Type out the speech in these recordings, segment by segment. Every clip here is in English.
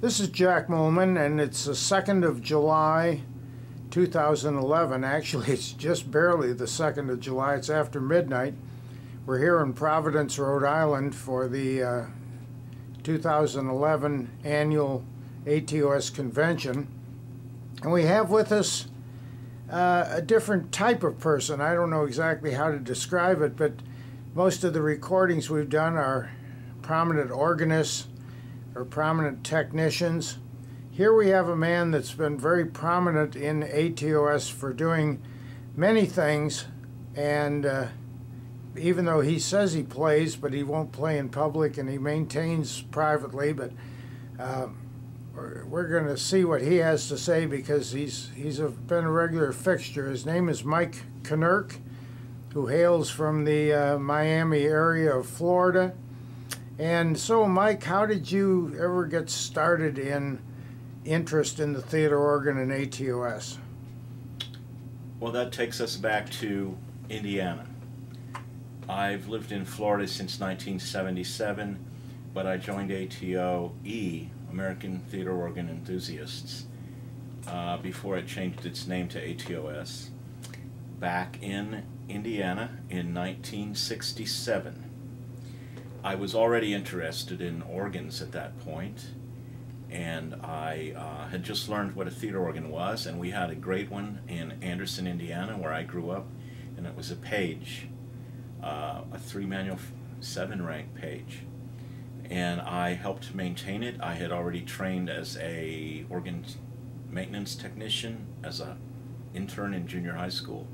This is Jack Moelmann, and it's the 2nd of July, 2011. Actually, it's just barely the 2nd of July. It's after midnight. We're here in Providence, Rhode Island for the 2011 Annual ATOS Convention. And we have with us a different type of person. I don't know exactly how to describe it, but most of the recordings we've done are prominent organists or prominent technicians. Here we have a man that's been very prominent in ATOS for doing many things, and even though he says he plays, but he won't play in public, and he maintains privately, but we're going to see what he has to say because he's been a regular fixture. His name is Mike Kinerk, who hails from the Miami area of Florida. And so, Mike, how did you ever get started in interest in the theater organ and ATOS? Well, that takes us back to Indiana. I've lived in Florida since 1977, but I joined ATOE, American Theater Organ Enthusiasts, before it changed its name to ATOS, back in Indiana in 1967. I was already interested in organs at that point, and I had just learned what a theater organ was, and we had a great one in Anderson, Indiana, where I grew up, and it was a Page, a 3-manual 7-rank Page, and I helped maintain it. I had already trained as a organ maintenance technician as an intern in junior high school,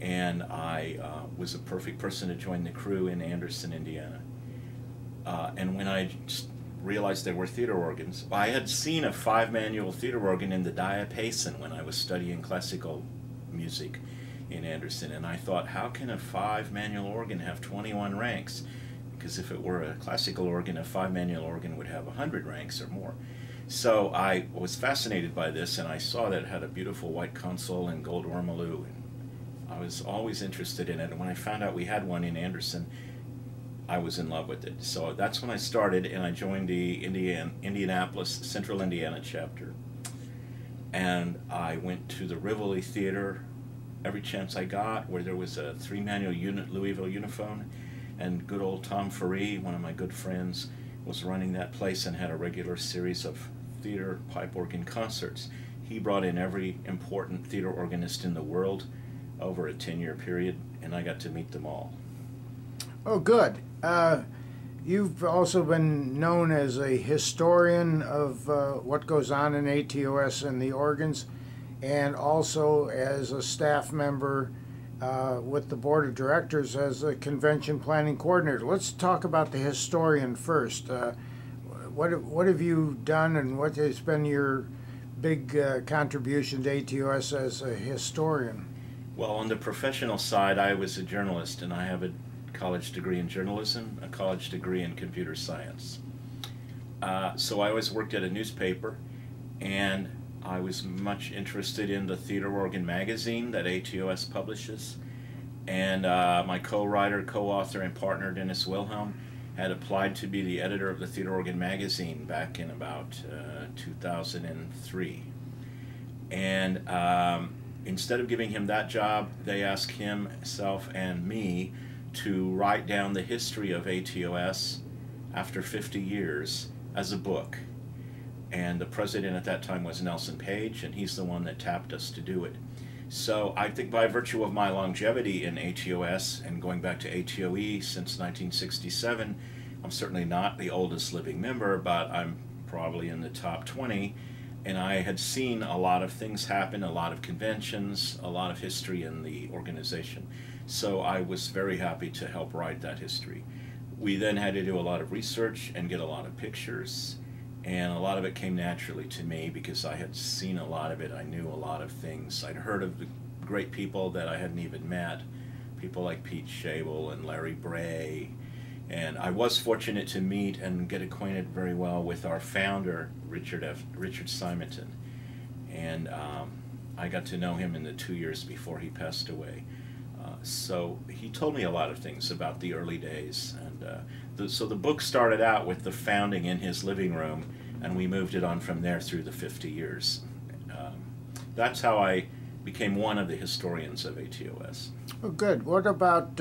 and I was a perfect person to join the crew in Anderson, Indiana. And when I realized there were theater organs, I had seen a 5-manual theater organ in the diapason when I was studying classical music in Anderson, and I thought, how can a 5-manual organ have 21 ranks? Because if it were a classical organ, a 5-manual organ would have 100 ranks or more. So I was fascinated by this, and I saw that it had a beautiful white console and gold ormolu, and I was always interested in it. And when I found out we had one in Anderson, I was in love with it. So that's when I started, and I joined the Indianapolis, Central Indiana chapter. And I went to the Rivoli Theater every chance I got, where there was a 3-manual unit, Louisville Uniphone, and good old Tom Ferree, one of my good friends, was running that place and had a regular series of theater pipe organ concerts. He brought in every important theater organist in the world over a 10-year period, and I got to meet them all. Oh, good. You've also been known as a historian of what goes on in ATOS and the organs, and also as a staff member with the board of directors as a convention planning coordinator. Let's talk about the historian first. What have you done, and what has been your big contribution to ATOS as a historian? Well, on the professional side, I was a journalist, and I have a college degree in journalism, a college degree in computer science. So I always worked at a newspaper, and I was much interested in the Theater Organ magazine that ATOS publishes. And my co-writer, co-author, and partner, Dennis Wilhelm, had applied to be the editor of the Theater Organ magazine back in about 2003. And instead of giving him that job, they asked himself and me to write down the history of ATOS after 50 years as a book. And the president at that time was Nelson Page, and he's the one that tapped us to do it. So I think by virtue of my longevity in ATOS and going back to ATOE since 1967, I'm certainly not the oldest living member, but I'm probably in the top 20. And I had seen a lot of things happen, a lot of conventions, a lot of history in the organization. So I was very happy to help write that history. We then had to do a lot of research and get a lot of pictures, and a lot of it came naturally to me because I had seen a lot of it. I knew a lot of things. I'd heard of the great people that I hadn't even met, people like Pete Shabel and Larry Bray. And I was fortunate to meet and get acquainted very well with our founder, Richard Simonton. And I got to know him in the 2 years before he passed away. So he told me a lot of things about the early days, and So the book started out with the founding in his living room, and we moved it on from there through the 50 years. That's how I became one of the historians of ATOS. Oh, good. What about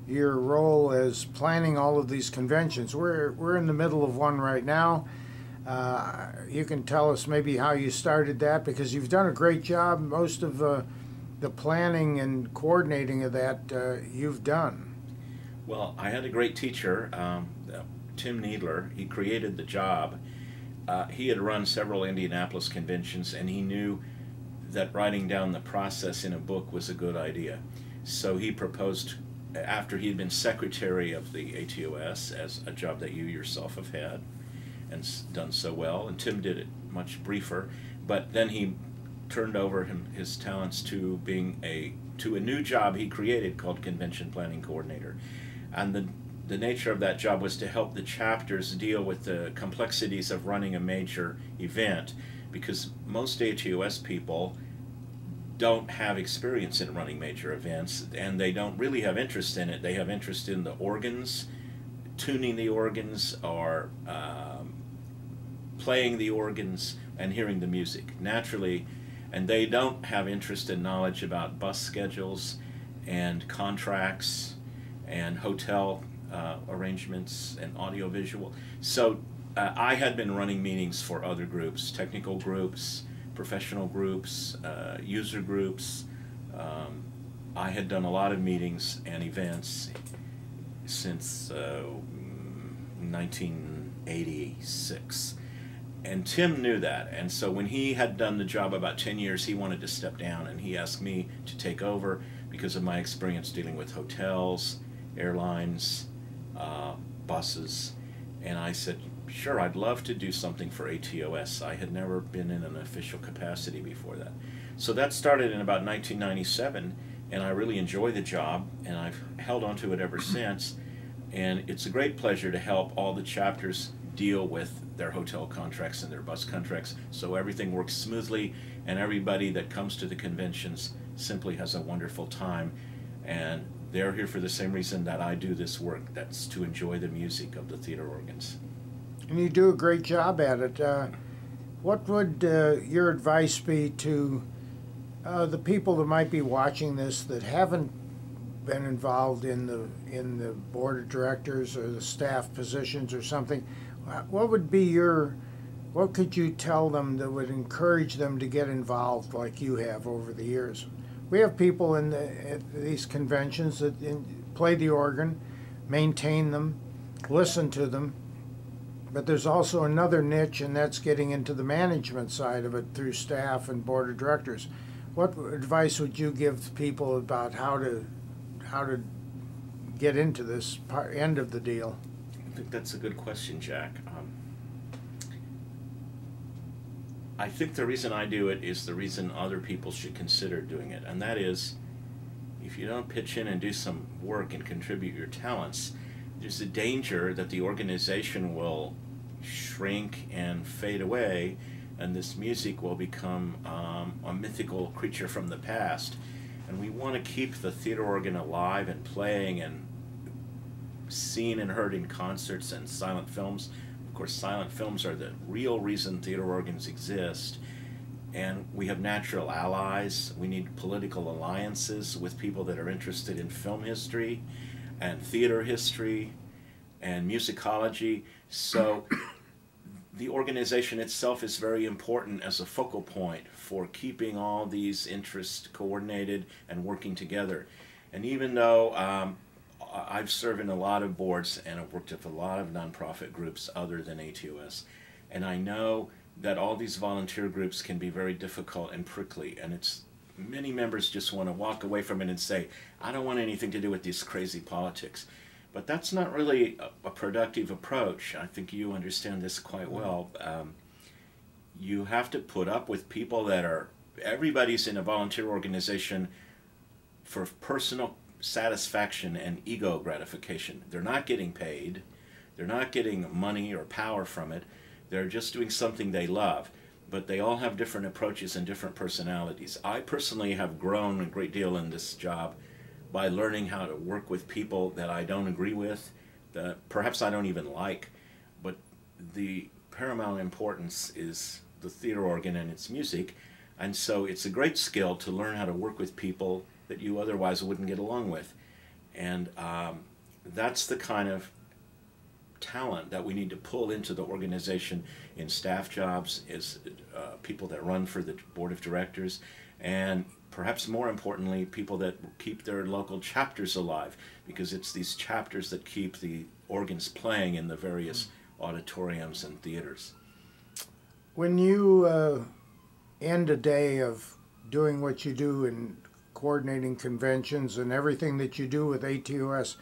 your role as planning all of these conventions? We're in the middle of one right now. You can tell us maybe how you started that, because you've done a great job. Most of the planning and coordinating of that you've done. Well, I had a great teacher, Tim Needler. He created the job. He had run several Indianapolis conventions, and he knew that writing down the process in a book was a good idea. So he proposed, after he had been secretary of the ATOS, as a job that you yourself have had and done so well, and Tim did it much briefer, but then he turned over his talents to being to a new job he created called Convention Planning Coordinator. And the nature of that job was to help the chapters deal with the complexities of running a major event, because most ATOS people don't have experience in running major events, and they don't really have interest in it. They have interest in the organs, tuning the organs, or playing the organs and hearing the music naturally, and they don't have interest in knowledge about bus schedules and contracts and hotel arrangements and audiovisual. So I had been running meetings for other groups, technical groups, professional groups, user groups. I had done a lot of meetings and events since 1986. And Tim knew that, and so when he had done the job about 10 years, he wanted to step down, and he asked me to take over because of my experience dealing with hotels, airlines, buses, and I said, sure, I'd love to do something for ATOS. I had never been in an official capacity before that. So that started in about 1997, and I really enjoy the job, and I've held on to it ever since, and it's a great pleasure to help all the chapters deal with their hotel contracts and their bus contracts so everything works smoothly, and everybody that comes to the conventions simply has a wonderful time, and they're here for the same reason that I do this work. That's to enjoy the music of the theater organs. And you do a great job at it. What would your advice be to the people that might be watching this that haven't been involved in the board of directors or the staff positions or something? What would be what could you tell them that would encourage them to get involved like you have over the years? We have people at these conventions that play the organ, maintain them, listen to them, but there's also another niche, and that's getting into the management side of it through staff and board of directors. What advice would you give people about how to get into this end of the deal? I think that's a good question, Jack. I think the reason I do it is the reason other people should consider doing it, and that is, if you don't pitch in and do some work and contribute your talents, there's a danger that the organization will shrink and fade away, and this music will become a mythical creature from the past. And we want to keep the theater organ alive and playing and seen and heard in concerts and silent films. Of course, silent films are the real reason theater organs exist. And we have natural allies. We need political alliances with people that are interested in film history and theater history and musicology. So the organization itself is very important as a focal point for keeping all these interests coordinated and working together. And even though I've served in a lot of boards and I've worked with a lot of nonprofit groups other than ATOS, and I know that all these volunteer groups can be very difficult and prickly, and many members just want to walk away from it and say, I don't want anything to do with these crazy politics. But that's not really a productive approach. I think you understand this quite well. You have to put up with people everybody's in a volunteer organization for personal satisfaction and ego gratification. They're not getting paid. They're not getting money or power from it. They're just doing something they love. But they all have different approaches and different personalities. I personally have grown a great deal in this job by learning how to work with people that I don't agree with, that perhaps I don't even like, but the paramount importance is the theater organ and its music, and so it's a great skill to learn how to work with people that you otherwise wouldn't get along with. And that's the kind of talent that we need to pull into the organization in staff jobs, is people that run for the board of directors, and perhaps more importantly, people that keep their local chapters alive, because it's these chapters that keep the organs playing in the various auditoriums and theaters. When you end a day of doing what you do in coordinating conventions and everything that you do with ATOS,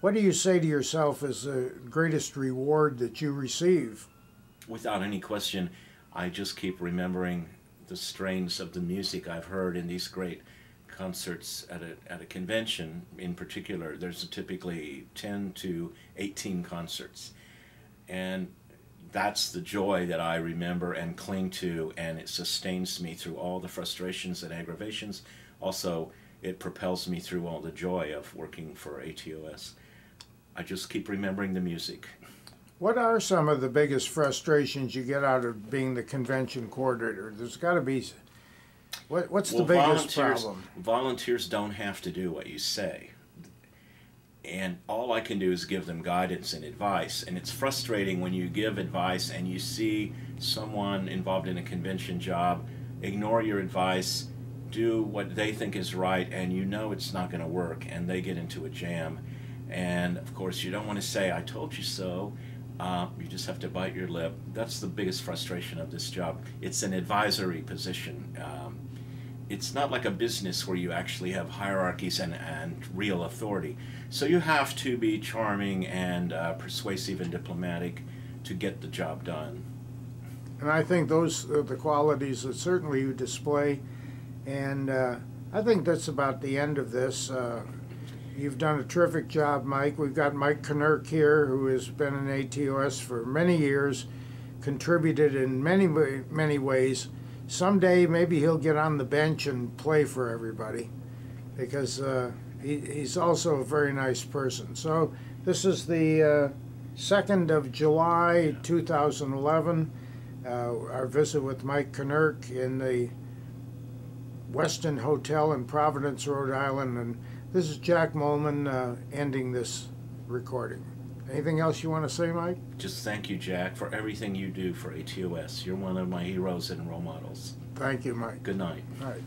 what do you say to yourself is the greatest reward that you receive? Without any question, I just keep remembering the strains of the music I've heard in these great concerts at a convention. In particular, there's typically 10 to 18 concerts, and that's the joy that I remember and cling to, and it sustains me through all the frustrations and aggravations. Also, it propels me through all the joy of working for ATOS. I just keep remembering the music. What are some of the biggest frustrations you get out of being the convention coordinator? There's got to be. What's the biggest problem? Volunteers don't have to do what you say. And all I can do is give them guidance and advice. And it's frustrating when you give advice and you see someone involved in a convention job ignore your advice, do what they think is right, and you know it's not going to work, and they get into a jam. And of course, you don't want to say, "I told you so." You just have to bite your lip. That's the biggest frustration of this job. It's an advisory position. It's not like a business where you actually have hierarchies and real authority. So you have to be charming and persuasive and diplomatic to get the job done. And I think those are the qualities that certainly you display. And I think that's about the end of this. You've done a terrific job, Mike. We've got Mike Kinerk here, who has been in ATOS for many years, contributed in many ways. Someday maybe he'll get on the bench and play for everybody, because he's also a very nice person. So this is the 2nd of July 2011, our visit with Mike Kinerk in the Westin Hotel in Providence, Rhode Island. And this is Jack Moelmann ending this recording. Anything else you want to say, Mike? Just thank you, Jack, for everything you do for ATOS. You're one of my heroes and role models. Thank you, Mike. Good night. All right.